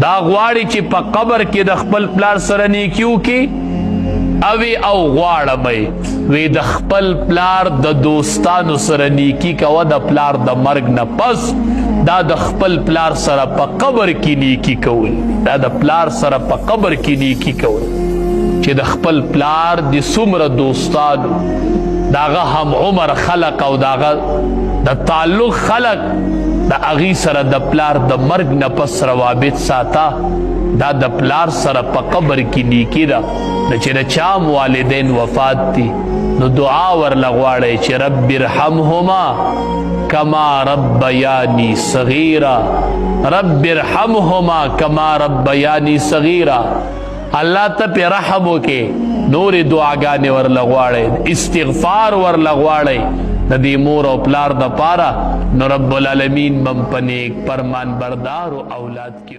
دا غواړي چې په قبر کې د خپل پلار سره نیکي وکړي اوی او غواړمئ وی د خپل پلار د دوستانو سره نیکی کوه د پلار د مرګ نه پس دا د خپل پلار سره په قبر کې نیکی کول دا د پلار سره په قبر کې نیکی کول چې د خپل پلار د څومره دوستانو داغه هم عمر خلق او داغه د تعلق خلق د اغي سره د پلار د مرګ نه پس روابط ساته دا د پلار سره په قبر کې نیکی ده چې د چام والدین وفات دي نو دعا ورله غواړئ چې رب ارحمهما کما ربیانی صغیرا رب ارحمهما کما ربیانی صغیرا الله ته پې رحم وکې نورې دعاګانې ورله غواړئ استغفار ورله غواړئ د دې مور او پلار د پاره نو رب العالمین بم په نیک فرمان بردار او اولاد کې